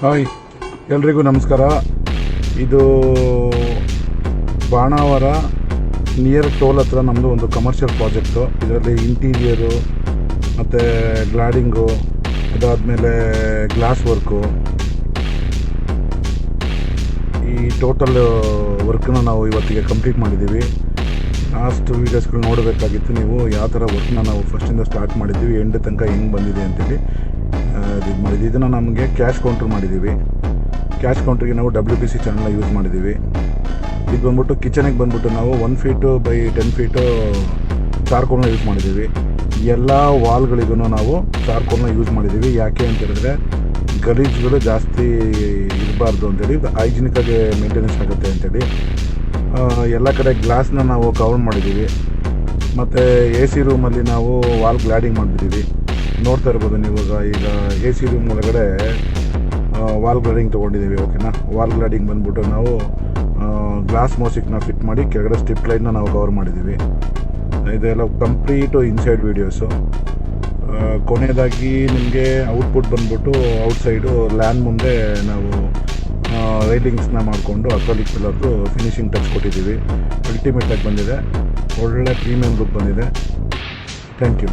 Hi, ಎಲ್ರಿಗೂ ನಮಸ್ಕಾರ. ಇದು ಬಾಣಾವರ ನಿಯರ್ ಟೋಲ್ ಹತ್ರ ನಮ್ಮದು ಒಂದು ಕಮರ್ಷಿಯಲ್ ಪ್ರಾಜೆಕ್ಟು. ಇದರಲ್ಲಿ ಇಂಟೀರಿಯರು ಮತ್ತು ಗ್ಲಾಡಿಂಗು, ಅದಾದಮೇಲೆ ಗ್ಲಾಸ್ ವರ್ಕು, ಈ ಟೋಟಲ್ ವರ್ಕನ್ನ ನಾವು ಇವತ್ತಿಗೆ ಕಂಪ್ಲೀಟ್ ಮಾಡಿದ್ದೀವಿ. ಲಾಸ್ಟ್ ವೀಡಿಯೋಸ್ಗಳು ನೋಡಬೇಕಾಗಿತ್ತು ನೀವು, ಯಾವ ಥರ ವರ್ಕ್ನ ನಾವು ಫಸ್ಟಿಂದ ಸ್ಟಾರ್ಟ್ ಮಾಡಿದ್ದೀವಿ, ಎಂಡ್ ತನಕ ಹೆಂಗೆ ಬಂದಿದೆ ಅಂತೇಳಿ ಇದು ಮಾಡಿದ್ವಿ. ಇದನ್ನು ನಮಗೆ ಕ್ಯಾಶ್ ಕೌಂಟ್ರ್ ಮಾಡಿದ್ದೀವಿ. ಕ್ಯಾಶ್ ಕೌಂಟ್ರಿಗೆ ನಾವು WPC ಚಾನಲ್ನ ಯೂಸ್ ಮಾಡಿದ್ದೀವಿ. ಇದು ಬಂದ್ಬಿಟ್ಟು ಕಿಚನಿಗೆ ಬಂದ್ಬಿಟ್ಟು ನಾವು 1 ಫೀಟು ಬೈ 10 ಫೀಟು ಚಾರ್ಕೋಲ್ನ ಯೂಸ್ ಮಾಡಿದ್ದೀವಿ. ಎಲ್ಲ ವಾಲ್ಗಳಿಗೂ ನಾವು ಚಾರ್ಕೋಲ್ನ ಯೂಸ್ ಮಾಡಿದ್ದೀವಿ. ಯಾಕೆ ಅಂತ ಹೇಳಿದ್ರೆ ಗಲೀಜುಗಳು ಜಾಸ್ತಿ ಇರಬಾರ್ದು ಅಂತೇಳಿ, ಹೈಜಿನಿಕ್ಕಾಗಿ ಮೇಂಟೆನೆನ್ಸ್ ಆಗುತ್ತೆ ಅಂತೇಳಿ ಎಲ್ಲ ಕಡೆ ಗ್ಲಾಸ್ನ ನಾವು ಕವರ್ ಮಾಡಿದ್ದೀವಿ. ಮತ್ತು AC ರೂಮಲ್ಲಿ ನಾವು ವಾಲ್ ಗ್ಲಾಡಿಂಗ್ ಮಾಡಿದ್ದೀವಿ. ನೋಡ್ತಾ ಇರ್ಬೋದು ನೀವು. ಈಗ AC ರೂಮ್ ಒಳಗಡೆ ವಾಲ್ ಗ್ಲಾಡಿಂಗ್ ತೊಗೊಂಡಿದ್ದೀವಿ. ಓಕೆನಾ, ವಾಲ್ ಗ್ಲಾಡಿಂಗ್ ಬಂದ್ಬಿಟ್ಟು ನಾವು ಗ್ಲಾಸ್ ಮೋಸಿಕ್ನ ಫಿಟ್ ಮಾಡಿ ಕೆಳಗಡೆ ಸ್ಟಿಪ್ ಲೈನ್ನ ನಾವು ಕವರ್ ಮಾಡಿದ್ದೀವಿ. ಇದೆಲ್ಲ ಕಂಪ್ಲೀಟು ಇನ್ಸೈಡ್ ವೀಡಿಯೋಸು. ಕೊನೆಯದಾಗಿ ನಿಮಗೆ ಔಟ್ಪುಟ್ ಬಂದ್ಬಿಟ್ಟು ಔಟ್ಸೈಡು ಲ್ಯಾನ್ ಮುಂದೆ ನಾವು ರೈಲಿಂಗ್ಸ್ನ ಮಾಡಿಕೊಂಡು ಅಕ್ರಾಲಿಕ್ ಪಿಲ್ಲರ್ದು ಫಿನಿಶಿಂಗ್ ಟಚ್ ಕೊಟ್ಟಿದ್ದೀವಿ. ಅಲ್ಟಿಮೇಟಾಗಿ ಬಂದಿದೆ, ಒಳ್ಳೆ ಪ್ರೀಮಿಯಂ ಲುಕ್ ಬಂದಿದೆ. Thank you.